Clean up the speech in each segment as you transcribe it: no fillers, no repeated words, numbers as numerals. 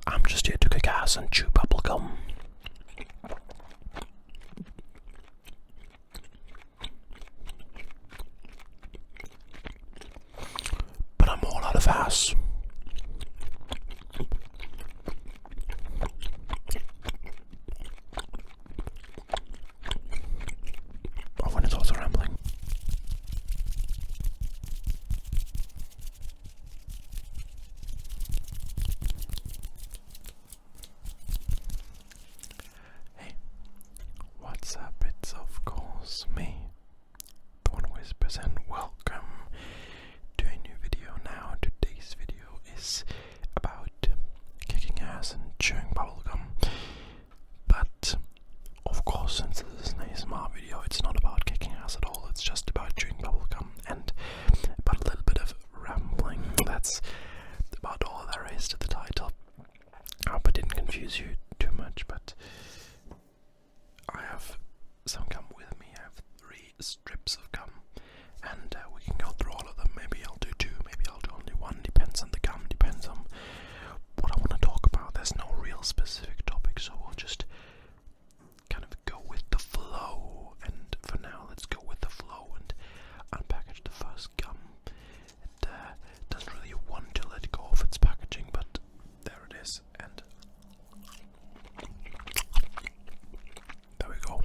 I'm just here to kick ass and chew bubblegum. But I'm all out of ass. Oh, when it's also rambling. Hey, what's up? It's of course me, TheOneWhoWhispers, and welcome to a new video. Now, today's video is about kicking ass and chewing bubblegum. But, of course, since this is an ASMR video, it's not about kicking ass at all. It's just about chewing bubblegum and about a little bit of rambling. That's about all there is to the title. I hope I didn't confuse you too much, but I have some gum with me. I have 3 strips of gum, and we can go through all of them. Maybe I'll do 2, maybe I'll do only 1. Depends on the gum, depends on what I want to talk about. There's no real specific topic, so we'll just kind of go with the flow. And for now, let's go with the flow and unpackage the first gum. It doesn't really want to let go of its packaging, but there it is, and there we go.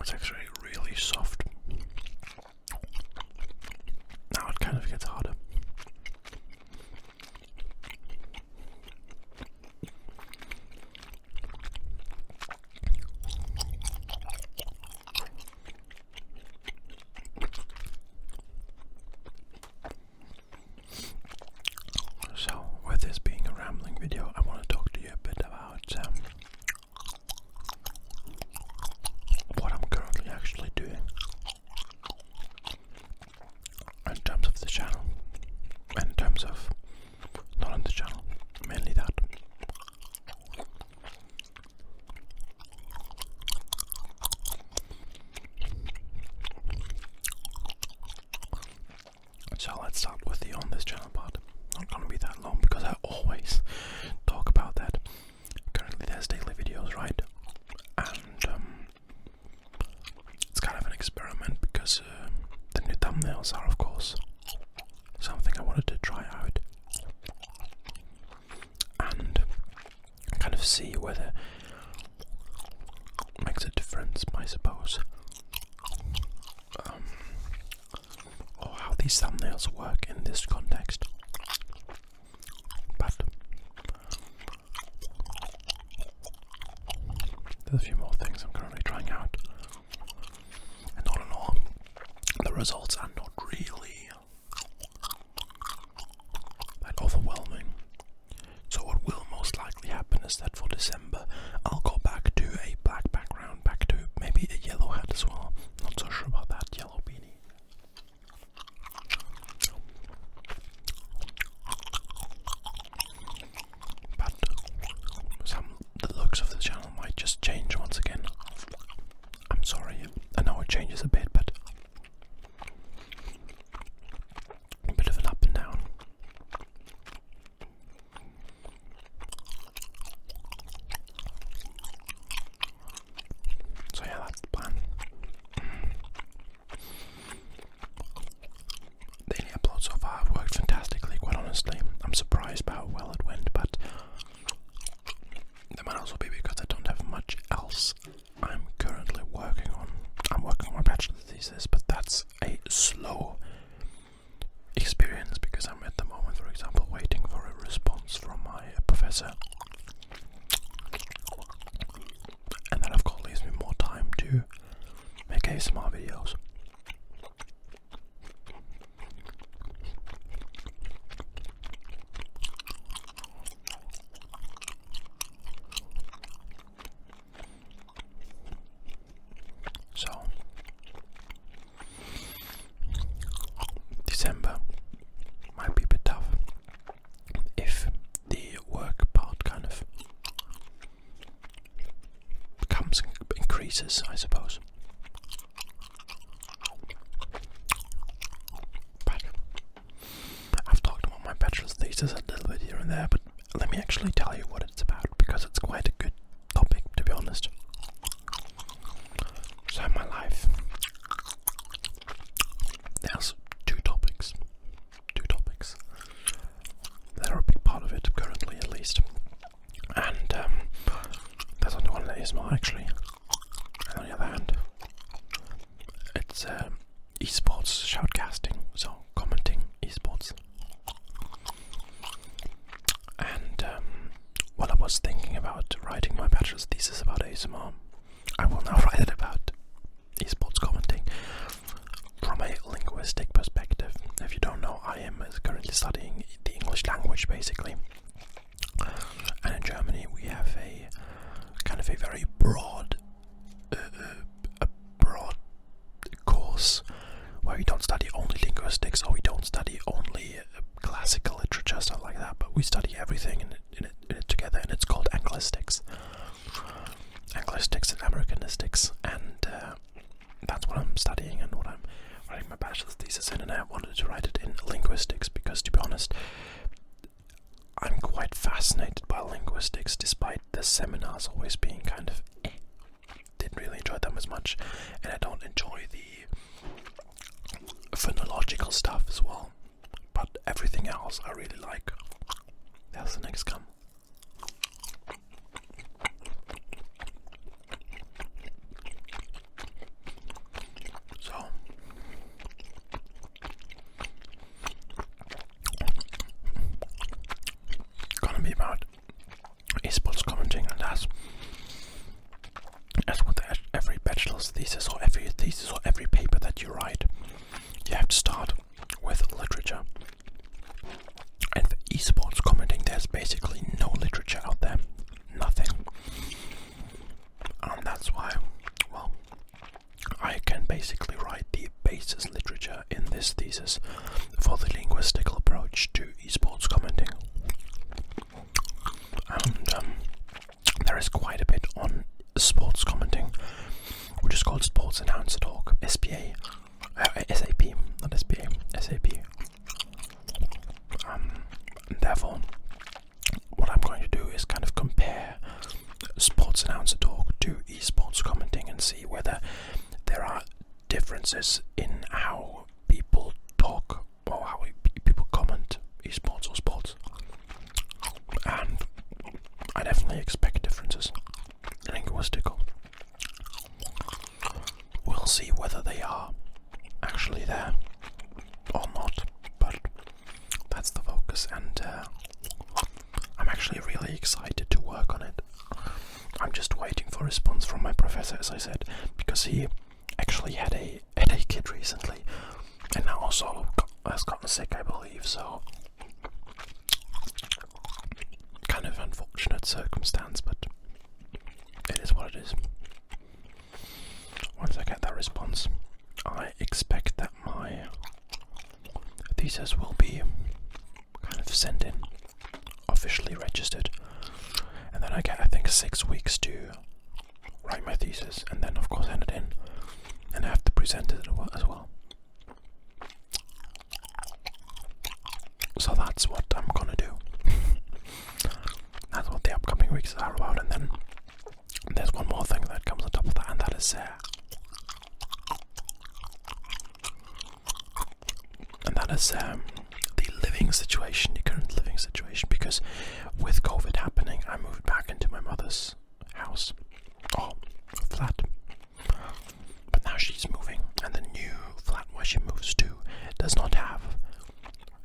It's actually really soft. Now it kind of gets harder. So, with this being a rambling video, I want to talk to you a bit about what I'm currently actually doing in terms of the channel, and in terms of not on the channel, mainly that. So let's start with the on this channel part. Not gonna be that long because I always talk about that. Currently there's daily videos, right? And it's kind of an experiment because the new thumbnails are, of course, something I wanted to try out and kind of see whether it makes a difference, I suppose, or how these thumbnails work in this context. But there's a few more things I'm currently trying out, and all in all, the results are not really that overwhelming. So what will most likely happen is that for December I'll go back to a black background, back to maybe a yellow hat as well. Not so sure about that yellow beanie. But the looks of the channel might just change once again. I'm sorry, I know it changes a bit, but a bit of an up and down. thesis, I suppose. But I've talked about my bachelor's thesis a little bit here and there, but let me actually tell you what it's about, because it's quite a good topic, to be honest. So in my life, there's two topics that are a big part of it, currently at least. And there's only one that is more, actually. And on the other hand, it's esports shoutcasting, so commenting esports. And while I was thinking about writing my bachelor's thesis about ASMR, I will now write it about esports commenting from a linguistic perspective. If you don't know, I am currently studying the English language, basically. And in Germany we have a kind of a very broad course where we don't study only linguistics, or we don't study only classical literature, stuff like that, but we study everything in it together, and it's called Anglistics and Americanistics, and that's what I'm studying and what I'm writing my bachelor's thesis in. And I wanted to write it in linguistics because, to be honest, I'm quite fascinated by linguistics, despite the seminars always being kind of didn't really enjoy them as much, and I don't enjoy the phonological stuff as well, but everything else I really like. There's the next gum. So gonna be about esports commenting, and that's what every bachelor's thesis or every thesis or every paper that you write, you have to start with literature. And for esports commenting, there's basically no literature out there, nothing. And that's why, well, I can basically write the basis literature in this thesis for the linguistical approach to esports commenting. And there is quite a bit on sports commenting, which is called Sports Announcer Talk, SPA, SAP, not SPA, SAP. Therefore, what I'm going to do is kind of compare Sports Announcer Talk to esports commenting and see whether there are differences in how people talk or how people comment esports or sports. And I definitely expect differences, linguistical. We'll see whether they are actually there or not, but that's the focus, and I'm actually really excited to work on it. I'm just waiting for a response from my professor, as I said, because he actually had a kid recently, and now also has gotten sick, I believe, so kind of unfortunate circumstance, but it is what it is. Once I get that response, I expect that my thesis will be kind of sent in, officially registered, and then I get, I think, 6 weeks to write my thesis, and then of course hand it in, and I have to present it as well. So that's what I'm gonna do. That's what the upcoming weeks are about, and then there's one more thing that comes on top of that, and that is the living situation, the current living situation, because with COVID happening, I moved back into my mother's house, flat, but now she's moving, and the new flat where she moves to does not have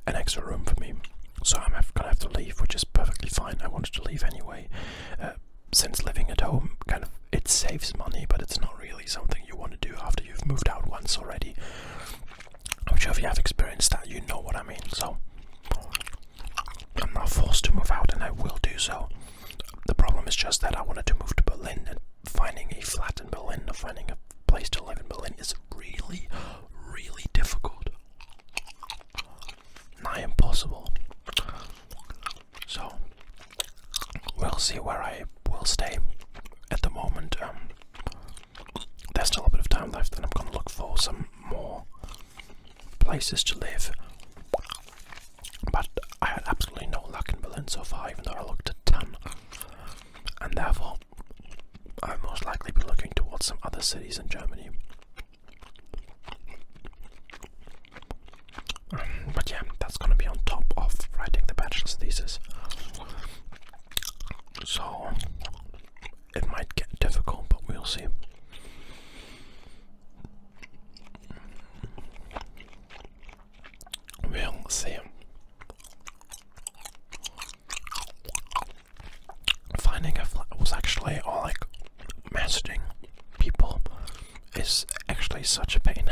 an extra room for me, so I'm gonna have to leave, which is perfectly fine. I wanted to leave anyway, since living at home, kind of, it saves money, but it's not really something you want to do after you've moved out once already. I'm sure if you have experienced that, you know what I mean. So I'm not forced to move out, and I will do so. The problem is just that I wanted to move to Berlin, and finding a flat in Berlin or finding a place to live in Berlin is really, really difficult. Nigh impossible. So we'll see where I will stay. At the moment, time left, and I'm gonna look for some more places to live. But I had absolutely no luck in Berlin so far, even though I looked a ton. And therefore, I'll most likely be looking towards some other cities in Germany. But yeah, that's gonna be on top of writing the bachelor's thesis. So it might get difficult, but we'll see. We'll see. Finding a flat was actually, or like messaging people, is actually such a pain.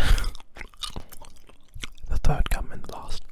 The third come and last.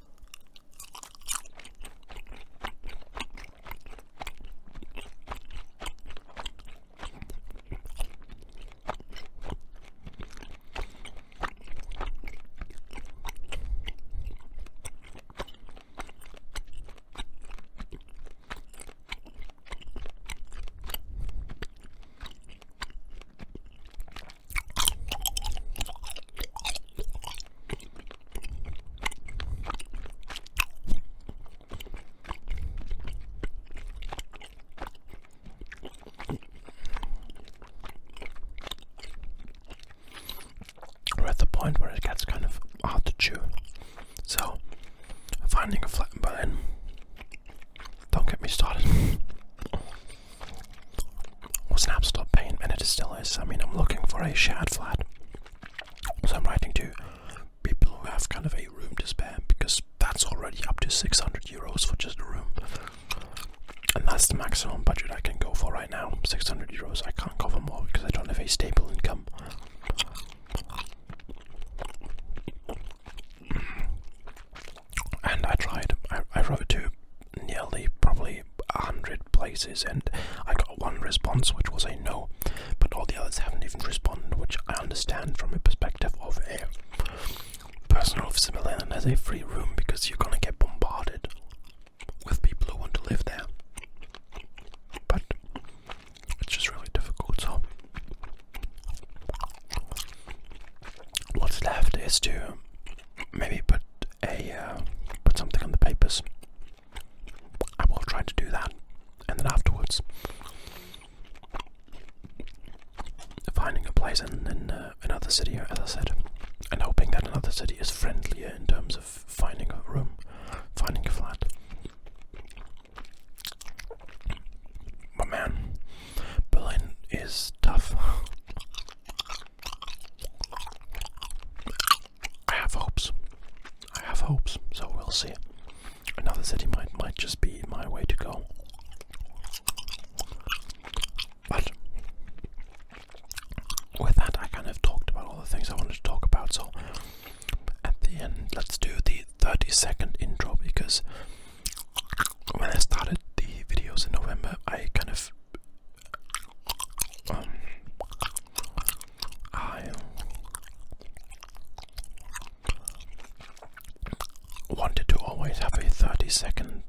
We're at the point where it gets kind of hard to chew. So, finding a flat in Berlin, don't get me started, was an absolute pain, and it still is. I mean, I'm looking for a shared flat. So I'm writing to people who have kind of a room to spare, because that's already up to 600 euros for just a room. And that's the maximum budget I can go for right now. 600 euros. I can't go for more because I don't have a stable income. And I tried. I wrote to nearly probably 100 places, and I got one response, which was a no. But all the others haven't even responded, which I understand from a perspective of a person who lives in Berlin and has a free room, because you're gonna get bombarded with people who want to live there. But it's just really difficult. So what's left is to maybe put something on the papers. I will try to do that, and then afterwards finding a place in another city, as I said, and hoping that another city is friendlier in terms of finding a room, finding a flat. But man, Berlin is tough. I have hopes, so we'll see. Another city might just be my way to go. But with that, I kind of talked about all the things I wanted to talk about, so at the end, let's do the 30-second intro, because when I started the videos in November, I kind of I wanted to always have a 30-second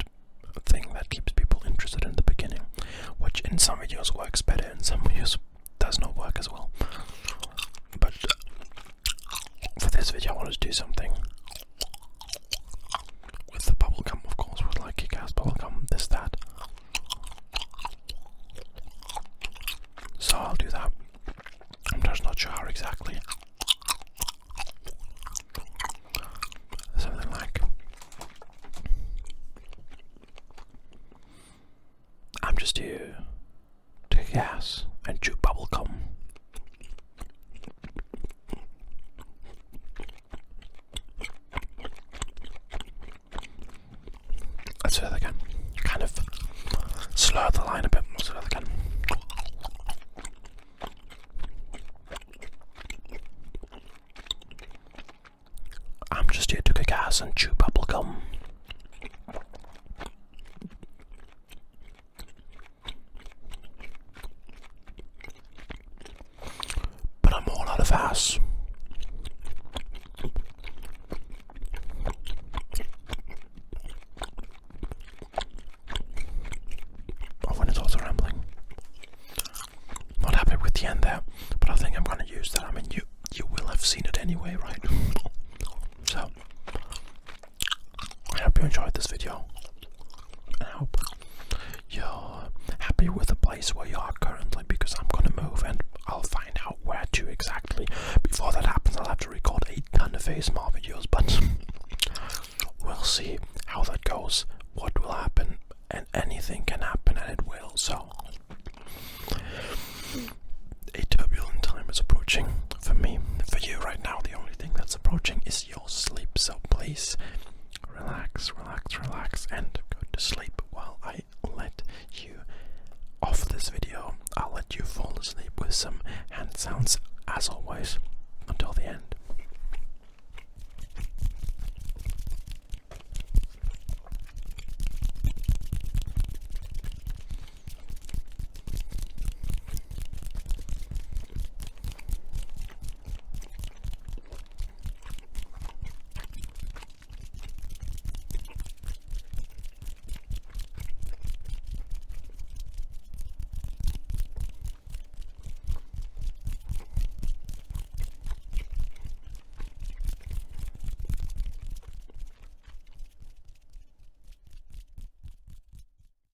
thing that keeps people interested in the beginning, which in some videos works better, in some videos does not work as well. But for this video, I wanted to do something with the bubblegum, of course, with like kick-ass bubblegum, this, that. So I'll do that. I'm just not sure how exactly. Something like, I'm just here to gas and chew bubblegum. Let's do that again. Kind of slur the line a bit. Let's do that again. I'm just here to kick ass and chew bubblegum. But I'm all out of ass. Oh, when it's also rambling. Not happy with the end there, but I think I'm gonna use that. I mean, you will have seen it anyway, right? So, I hope you enjoyed this video. I hope you're happy with the place where you are currently, because I'm gonna move and I'll find out where to exactly. Before that happens, I'll have to record a ton of ASMR videos, but we'll see how that goes, what will happen, and anything can happen, and it will. So, a turbulent time is approaching for me. For you right now, the only thing that's approaching is your sleep. So please relax, relax, relax, and go to sleep while I let you off this video. I'll let you fall asleep with some hand sounds, as always.